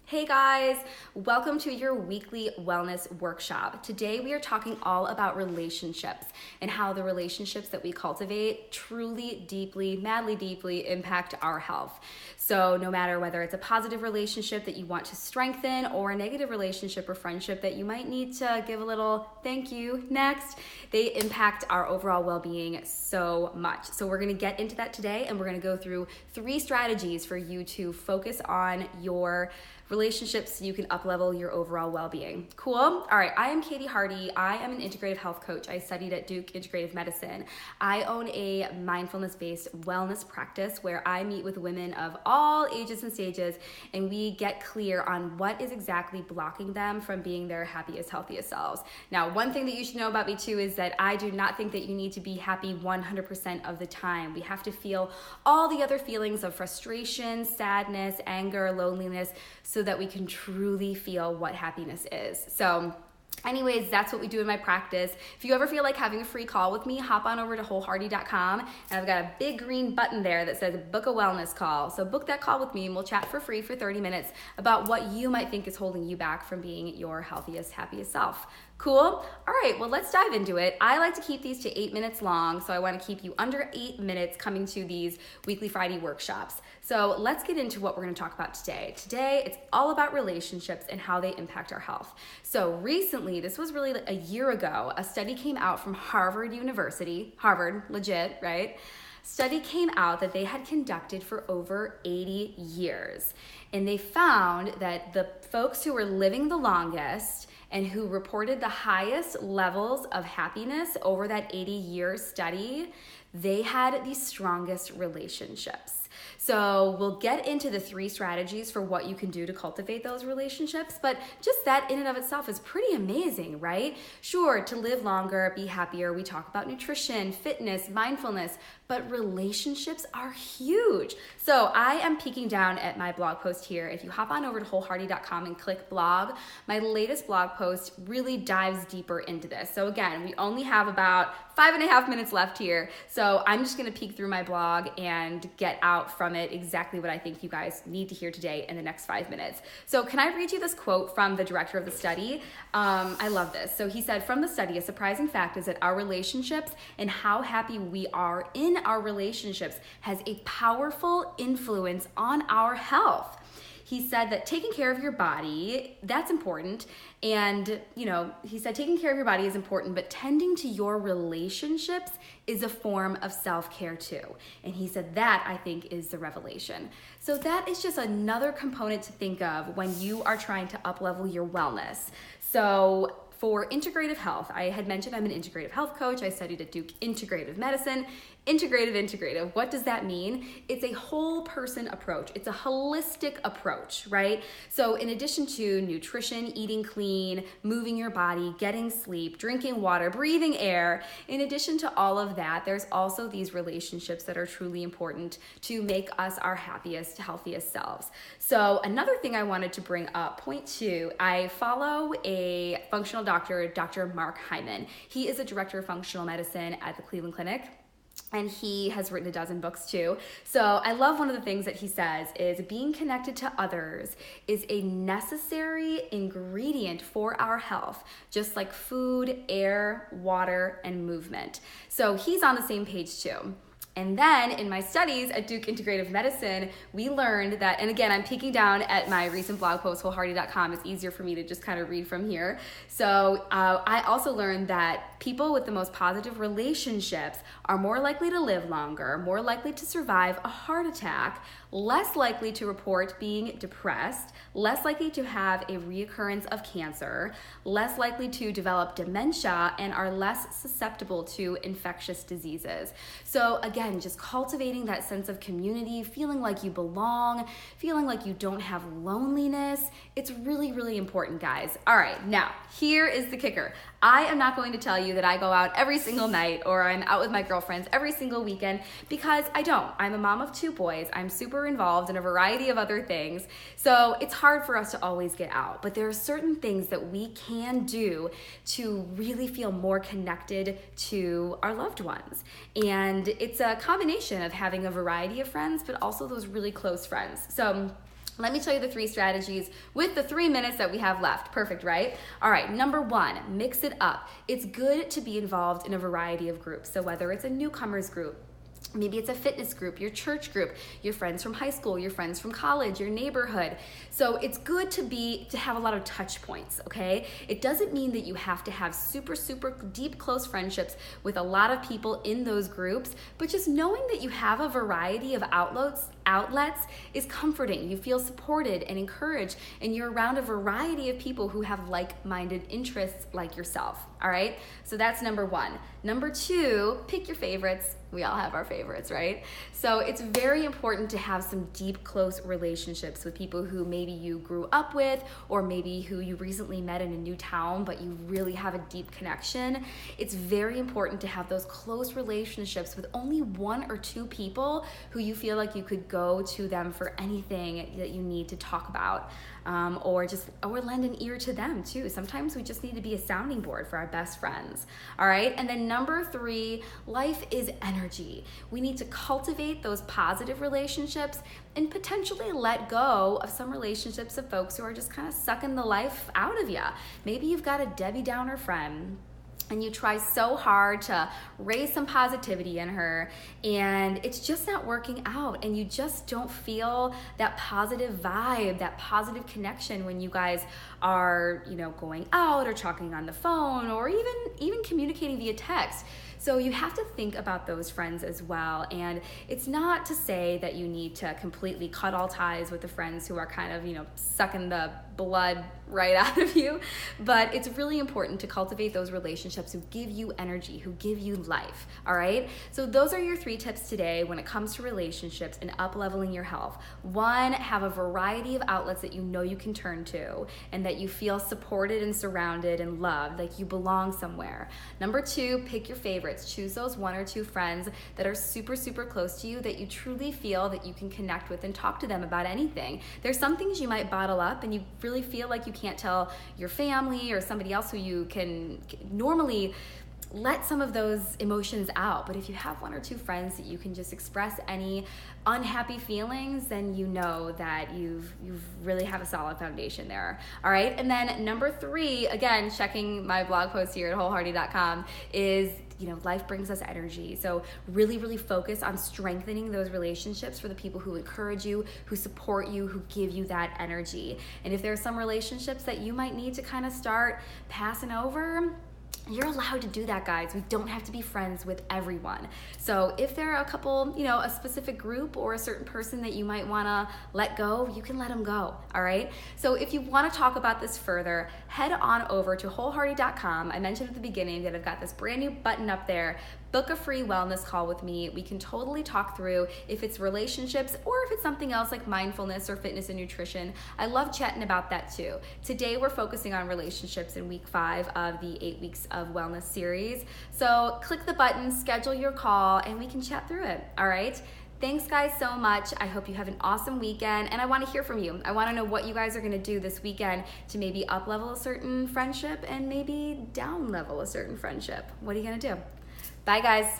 Hey guys, welcome to your weekly wellness workshop. Today we are talking all about relationships and how the relationships that we cultivate truly, deeply, madly deeply impact our health. So no matter whether it's a positive relationship that you want to strengthen or a negative relationship or friendship that you might need to give a little thank you next, they impact our overall well-being so much. So we're gonna get into that today, and we're gonna go through 3 strategies for you to focus on your relationships so you can up-level your overall well-being. Cool? All right, I am Katie Hardy. I am an integrative health coach. I studied at Duke Integrative Medicine. I own a mindfulness-based wellness practice where I meet with women of all ages and stages, and we get clear on what is exactly blocking them from being their happiest, healthiest selves. Now, one thing that you should know about me too is that I do not think that you need to be happy 100% of the time. We have to feel all the other feelings of frustration, sadness, anger, loneliness, so that we can truly feel what happiness is. So anyways, that's what we do in my practice. If you ever feel like having a free call with me, hop on over to wholehearty.com, and I've got a big green button there that says book a wellness call. So book that call with me and we'll chat for free for 30 minutes about what you might think is holding you back from being your healthiest, happiest self. Cool? All right, well, let's dive into it. I like to keep these to 8 minutes long, so I want to keep you under 8 minutes coming to these weekly Friday workshops. So let's get into what we're going to talk about today. Today, it's all about relationships and how they impact our health. So recently, this was really a year ago, a study came out from Harvard University, Harvard, legit, right? Study came out that they had conducted for over 80 years. And they found that the folks who were living the longest and who reported the highest levels of happiness over that 80-year study, they had the strongest relationships. So we'll get into the 3 strategies for what you can do to cultivate those relationships, but just that in and of itself is pretty amazing, right? Sure, to live longer, be happier, we talk about nutrition, fitness, mindfulness, but relationships are huge. So I am peeking down at my blog post here. If you hop on over to wholehearty.com and click blog, my latest blog post really dives deeper into this. So again, we only have about 5.5 minutes left here. So I'm just gonna peek through my blog and get out from it exactly what I think you guys need to hear today in the next 5 minutes. So can I read you this quote from the director of the study? I love this. So he said, from the study, a surprising fact is that our relationships and how happy we are in our relationships has a powerful influence on our health. He said that taking care of your body, that's important. And, he said taking care of your body is important, but tending to your relationships is a form of self-care too. And he said that, I think, is the revelation. So that is just another component to think of when you are trying to up-level your wellness. So for integrative health, I had mentioned I'm an integrative health coach. I studied at Duke Integrative Medicine. Integrative. What does that mean? It's a whole person approach. It's a holistic approach, right? So in addition to nutrition, eating clean, moving your body, getting sleep, drinking water, breathing air, in addition to all of that, there's also these relationships that are truly important to make us our happiest, healthiest selves. So another thing I wanted to bring up, point 2, I follow a functional doctor, Dr. Mark Hyman. He is a director of functional medicine at the Cleveland Clinic, and he has written a dozen books too. So I love one of the things that he says is being connected to others is a necessary ingredient for our health, just like food, air, water, and movement. So he's on the same page too. And then in my studies at Duke Integrative Medicine, we learned that, and again, I'm peeking down at my recent blog post, wholehearty.com. It's easier for me to just kind of read from here. So I also learned that people with the most positive relationships are more likely to live longer, more likely to survive a heart attack, less likely to report being depressed, less likely to have a reoccurrence of cancer, less likely to develop dementia, and are less susceptible to infectious diseases. So again, just cultivating that sense of community, feeling like you belong, feeling like you don't have loneliness, it's really, really important, guys. All right, now, here is the kicker. I am not going to tell you that I go out every single night or I'm out with my girlfriends every single weekend, because I don't. I'm a mom of 2 boys. I'm super involved in a variety of other things. So it's hard for us to always get out, but there are certain things that we can do to really feel more connected to our loved ones. And it's a combination of having a variety of friends, but also those really close friends. So Let me tell you the 3 strategies with the 3 minutes that we have left. Perfect, right? All right, number 1, mix it up. It's good to be involved in a variety of groups. So whether it's a newcomers group, maybe it's a fitness group, your church group, your friends from high school, your friends from college, your neighborhood. So it's good to have a lot of touch points, okay? It doesn't mean that you have to have super deep, close friendships with a lot of people in those groups, but just knowing that you have a variety of outlets is comforting. You feel supported and encouraged, and you're around a variety of people who have like-minded interests like yourself, all right? So that's number 1. Number 2, pick your favorites. We all have our favorites, right? So it's very important to have some deep, close relationships with people who maybe you grew up with, or maybe who you recently met in a new town, but you really have a deep connection. It's very important to have those close relationships with only 1 or 2 people who you feel like you could go to them for anything that you need to talk about, or lend an ear to them too. Sometimes we just need to be a sounding board for our best friends, all right? And then number 3, life is energy. We need to cultivate those positive relationships and potentially let go of some relationships of folks who are just kind of sucking the life out of you. Maybe you've got a Debbie Downer friend, and you try so hard to raise some positivity in her, and it's just not working out, and you just don't feel that positive vibe, that positive connection when you guys are, going out or talking on the phone, or even communicating via text. So you have to think about those friends as well. And it's not to say that you need to completely cut all ties with the friends who are kind of, sucking the blood right out of you. But it's really important to cultivate those relationships who give you energy, who give you life, all right? So those are your 3 tips today when it comes to relationships and up-leveling your health. 1, have a variety of outlets that you can turn to, and that you feel supported and surrounded and loved, like you belong somewhere. Number 2, pick your favorites. Choose those 1 or 2 friends that are super close to you, that you truly feel that you can connect with and talk to them about anything. There's some things you might bottle up and you really feel like you can't tell your family or somebody else who you can normally let some of those emotions out. But if you have 1 or 2 friends that you can just express any unhappy feelings, then you know that you've really have a solid foundation there. All right. And then number 3, again, checking my blog post here at wholehearty.com, is life brings us energy. So really focus on strengthening those relationships for the people who encourage you, who support you, who give you that energy. And if there are some relationships that you might need to kind of start passing over, you're allowed to do that, guys. We don't have to be friends with everyone. So if there are a couple, a specific group or a certain person that you might want to let go, you can let them go, all right? So if you want to talk about this further, head on over to wholehearty.com. I mentioned at the beginning that I've got this brand new button up there. Book a free wellness call with me. We can totally talk through if it's relationships or if it's something else like mindfulness or fitness and nutrition. I love chatting about that too. Today we're focusing on relationships in week 5 of the 8 weeks of wellness series. So click the button, schedule your call, and we can chat through it, all right? Thanks guys so much. I hope you have an awesome weekend, and I want to hear from you. I want to know what you guys are going to do this weekend to maybe up level a certain friendship and maybe down level a certain friendship. What are you going to do? Bye guys.